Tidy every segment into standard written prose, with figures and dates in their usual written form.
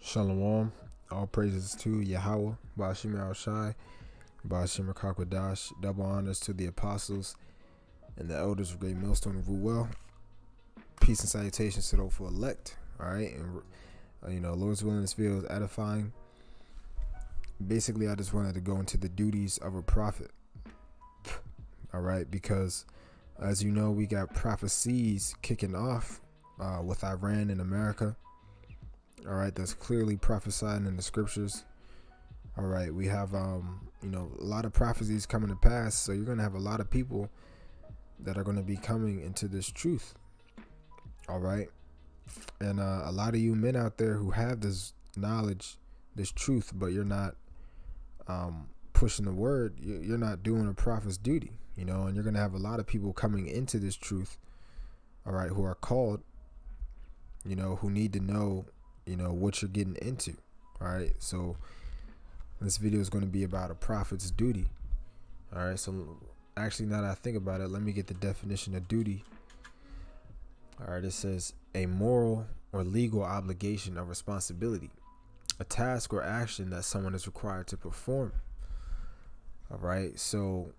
Shalom. All praises to Yahweh, Ba'ashim Al-Shai, Ba'ashim Kakwadash. Double honors to the apostles and the elders of Great Millstone of Ruel. Peace and salutations to those for elect. All right. And, Lord's willing, this video is edifying. Basically, I just wanted to go into the duties of a prophet. All right. Because, as you know, we got prophecies kicking off with Iran and America. All right, that's clearly prophesied in the scriptures. All right, we have a lot of prophecies coming to pass, so you're going to have a lot of people that are going to be coming into this truth. All right, and a lot of you men out there who have this knowledge, this truth, but you're not pushing the word, you're not doing a prophet's duty, and you're going to have a lot of people coming into this truth, all right, who are called, who need to know what you're getting into. All right, so this video is going to be about a prophet's duty. All right, so actually, now that I think about it, let me get the definition of duty. All right, it says a moral or legal obligation or responsibility, a task or action that someone is required to perform. All right, so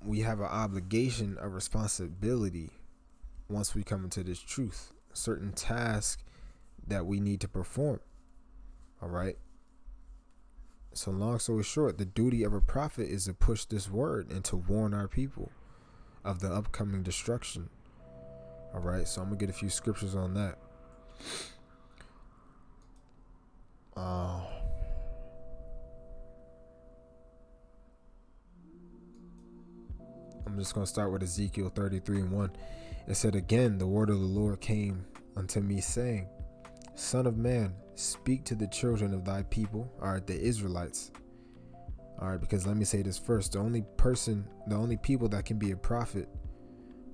we have an obligation, a responsibility once we come into this truth. Certain task that we need to perform. All right. So long story short, the duty of a prophet is to push this word and to warn our people of the upcoming destruction. All right. So I'm gonna get a few scriptures on that. I'm just gonna start with Ezekiel 33:1. It said, again, the word of the Lord came unto me, saying, Son of man, speak to the children of thy people, all right, the Israelites. All right, because let me say this first. The only people that can be a prophet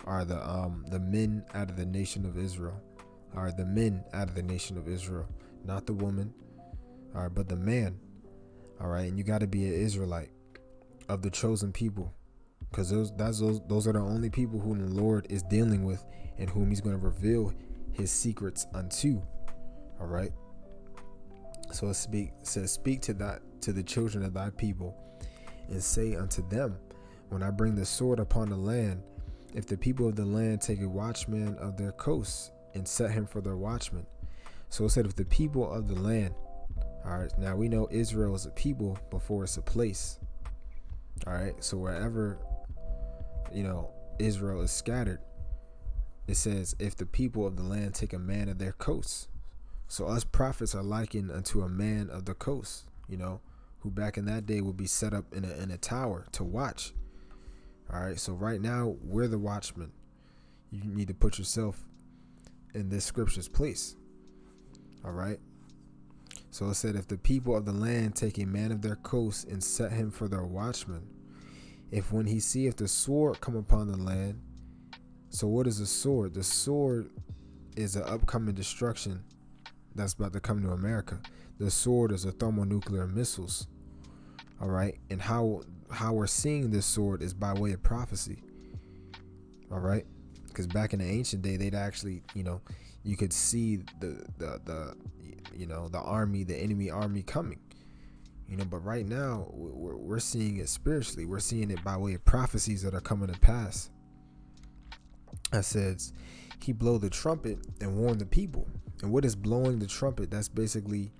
are the men out of the nation of Israel. All right, the men out of the nation of Israel, not the woman. All right, but the man. All right, and you got to be an Israelite of the chosen people. Because those are the only people whom the Lord is dealing with and whom he's going to reveal his secrets unto. All right. So it says, speak to the children of thy people and say unto them, when I bring the sword upon the land, if the people of the land take a watchman of their coasts and set him for their watchman. So it said, if the people of the land, all right, now we know Israel is a people before it's a place. All right. So wherever, Israel is scattered, it says, if the people of the land take a man of their coasts. So us prophets are likened unto a man of the coast, who back in that day would be set up in a tower to watch. All right. So right now we're the watchmen. You need to put yourself in this scripture's place. All right. So it said, if the people of the land take a man of their coast and set him for their watchman, if when he seeth the sword come upon the land. So what is a sword? The sword is an upcoming destruction that's about to come to America. The sword is a thermonuclear missiles. All right. And how we're seeing this sword is by way of prophecy. All right. Because back in the ancient day, they'd actually, you could see the army, the enemy army coming. But right now we're seeing it spiritually. We're seeing it by way of prophecies that are coming to pass. That says, he blow the trumpet and warn the people. And what is blowing the trumpet? That's basically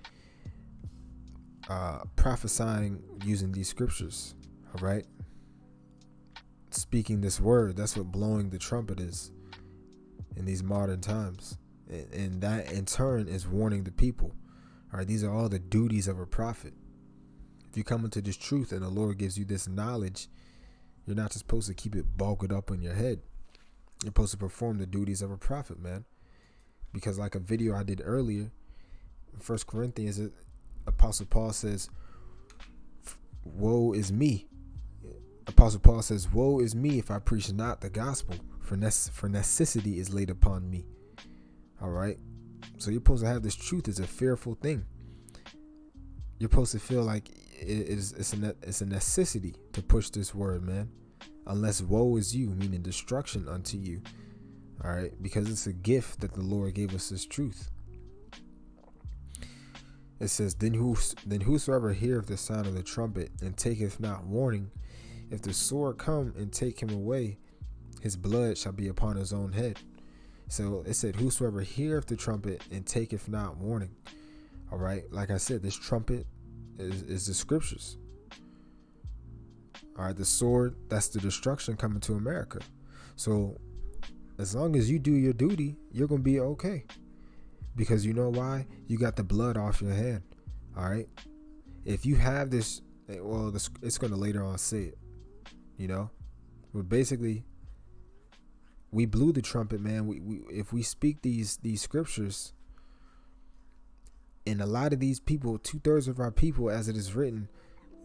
prophesying using these scriptures. All right. Speaking this word. That's what blowing the trumpet is in these modern times. And that in turn is warning the people. All right. These are all the duties of a prophet. If you come into this truth and the Lord gives you this knowledge, you're not just supposed to keep it bulked up on your head. You're supposed to perform the duties of a prophet, man. Because like a video I did earlier, in 1 Corinthians, Apostle Paul says, woe is me. Apostle Paul says, woe is me if I preach not the gospel, for necessity is laid upon me. All right. So you're supposed to have this truth as a fearful thing. You're supposed to feel like it's a necessity to push this word, man. Unless woe is you, meaning destruction unto you. All right. Because it's a gift that the Lord gave us this truth. It says, then whosoever heareth the sound of the trumpet and taketh not warning, if the sword come and take him away, his blood shall be upon his own head. So it said, whosoever heareth the trumpet and taketh not warning. All right. Like I said, this trumpet is the scriptures. All right. The sword, that's the destruction coming to America. So as long as you do your duty, you're going to be okay. Because you know why? You got the blood off your hand. All right. If you have this, well, it's going to later on say it, you know, but basically we blew the trumpet, man. We if we speak these scriptures, and a lot of these people, 2/3 of our people, as it is written,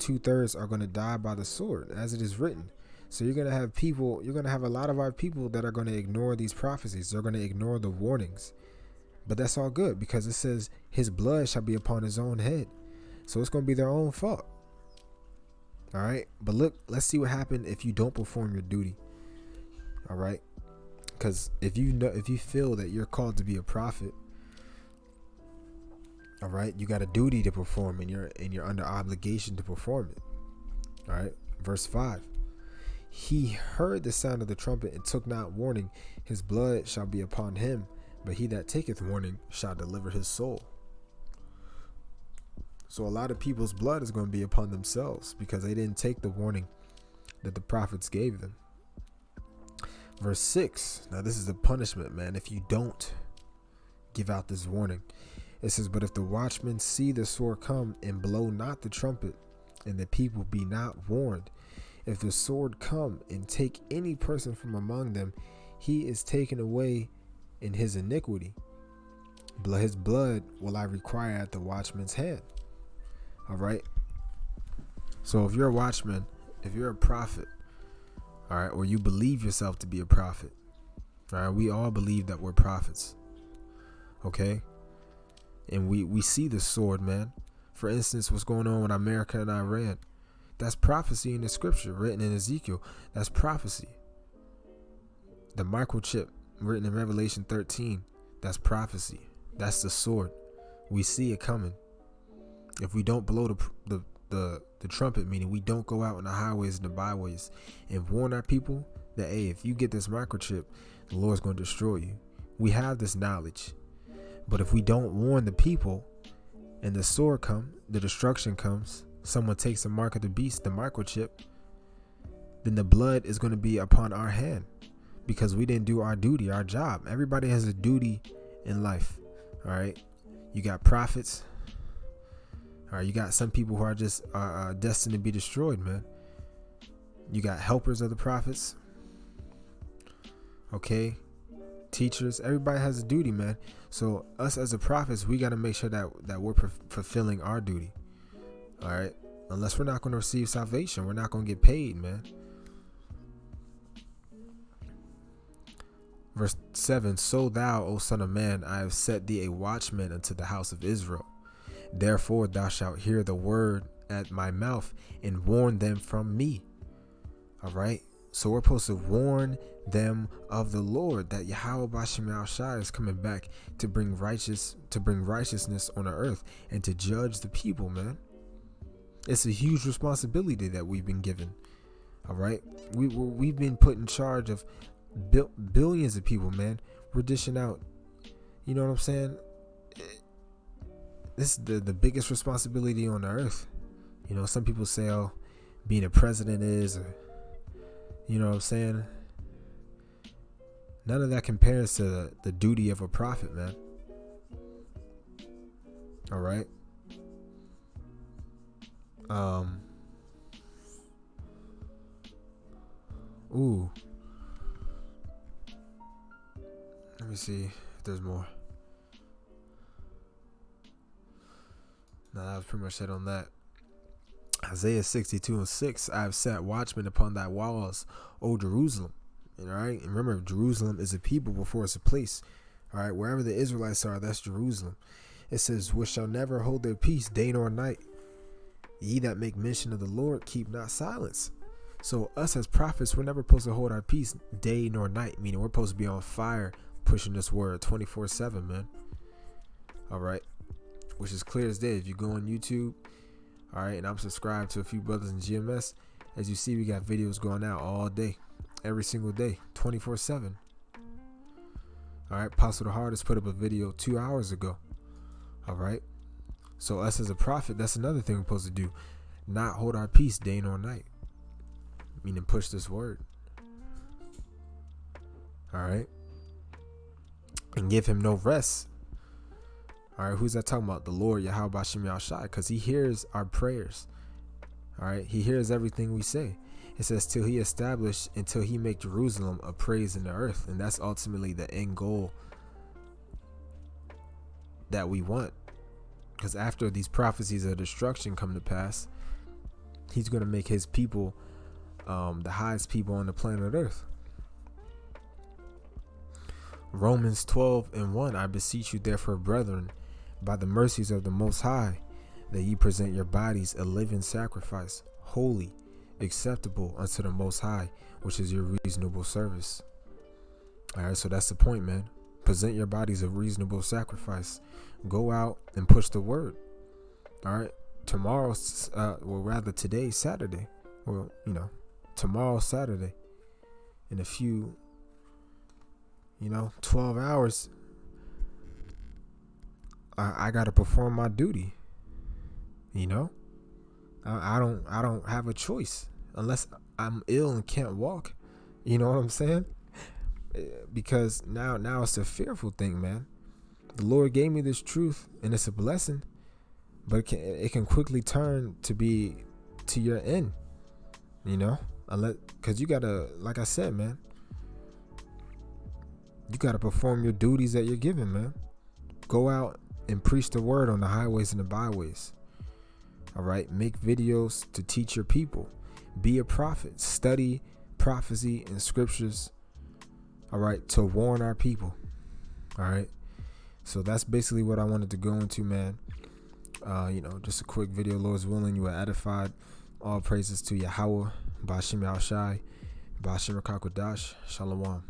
2/3 are going to die by the sword, as it is written. So you're going to have a lot of our people that are going to ignore these prophecies. They're going to ignore the warnings. But that's all good, because it says his blood shall be upon his own head. So it's going to be their own fault. All right. But look, let's see what happened if you don't perform your duty. All right. Because if you feel that you're called to be a prophet, all right, you got a duty to perform, and you're under obligation to perform it. All right. Verse 5. He heard the sound of the trumpet and took not warning. His blood shall be upon him. But he that taketh warning shall deliver his soul. So a lot of people's blood is going to be upon themselves because they didn't take the warning that the prophets gave them. Verse 6. Now this is the punishment, man, if you don't give out this warning. It says, but if the watchmen see the sword come and blow not the trumpet, and the people be not warned, if the sword come and take any person from among them, he is taken away in his iniquity. His blood will I require at the watchman's hand. All right. So if you're a watchman, if you're a prophet, all right, or you believe yourself to be a prophet, all right, we all believe that we're prophets. Okay. And we see the sword, man. For instance, what's going on with America and Iran? That's prophecy in the scripture written in Ezekiel. That's prophecy. The microchip written in Revelation 13, that's prophecy. That's the sword. We see it coming. If we don't blow the trumpet, meaning we don't go out on the highways and the byways and warn our people that, hey, if you get this microchip, the Lord's going to destroy you. We have this knowledge. But if we don't warn the people and the sword comes, the destruction comes, someone takes the mark of the beast, the microchip, then the blood is going to be upon our hand. Because we didn't do our duty, our job. Everybody has a duty in life. All right. You got prophets. All right. You got some people who are just destined to be destroyed, man. You got helpers of the prophets. Okay. Teachers. Everybody has a duty, man. So us as the prophets, we got to make sure that we're fulfilling our duty. All right. Unless we're not going to receive salvation, we're not going to get paid, man. Verse 7, so thou, O son of man, I have set thee a watchman unto the house of Israel. Therefore thou shalt hear the word at my mouth and warn them from me. All right. So we're supposed to warn them of the Lord, that Yahweh Bashim Al-Shai is coming back to bring righteousness on the earth and to judge the people, man. It's a huge responsibility that we've been given. All right. We've been put in charge of billions of people, man. We're dishing out, you know what I'm saying? This is the biggest responsibility on the earth. You know, some people say, oh, being a president is, or, you know what I'm saying? None of that compares to the duty of a prophet, man. All right. Ooh. Let me see if there's more. No, that was pretty much it on that. Isaiah 62:6. I have set watchmen upon thy walls, O Jerusalem. All right. And remember, Jerusalem is a people before it's a place. All right. Wherever the Israelites are, that's Jerusalem. It says, which shall never hold their peace day nor night. Ye that make mention of the Lord, keep not silence. So us as prophets, we're never supposed to hold our peace day nor night. Meaning we're supposed to be on fire, pushing this word 24/7, man. All right. which is clear as day. If you go on YouTube, all right, and I'm subscribed to a few brothers in GMS, as you see, we got videos going out all day, every single day, 24/7. All right, Apostle the Hardest put up a video 2 hours ago. All right, so us as a prophet, that's another thing we're supposed to do, not hold our peace day nor night, meaning push this word. All right, and give him no rest. All right, who's that talking about? The Lord, Yahweh Bashim Yahushai, because he hears our prayers. All right, he hears everything we say. It says, till he establish, until he make Jerusalem a praise in the earth. And that's ultimately the end goal that we want. Because after these prophecies of destruction come to pass, he's going to make his people the highest people on the planet earth. Romans 12:1, I beseech you therefore, brethren, by the mercies of the Most High, that ye present your bodies a living sacrifice, holy, acceptable unto the Most High, which is your reasonable service. All right, so that's the point, man. Present your bodies a reasonable sacrifice. Go out and push the word. All right, tomorrow's, today's Saturday. Well, tomorrow's Saturday. In a few, 12 hours, I got to perform my duty. I don't have a choice unless I'm ill and can't walk. You know what I'm saying? Because now it's a fearful thing, man. The Lord gave me this truth, and it's a blessing, but it can quickly turn to be to your end. Because you gotta, like I said, man, you gotta perform your duties that you're given, man. Go out and preach the word on the highways and the byways. All right, make videos to teach your people. Be a prophet. Study prophecy and scriptures. All right, to warn our people. All right, so that's basically what I wanted to go into, man. Just a quick video. Lord's willing, you are edified. All praises to Yahweh, Bashim Yahushai, Bashim Rakakwadash, Shalom.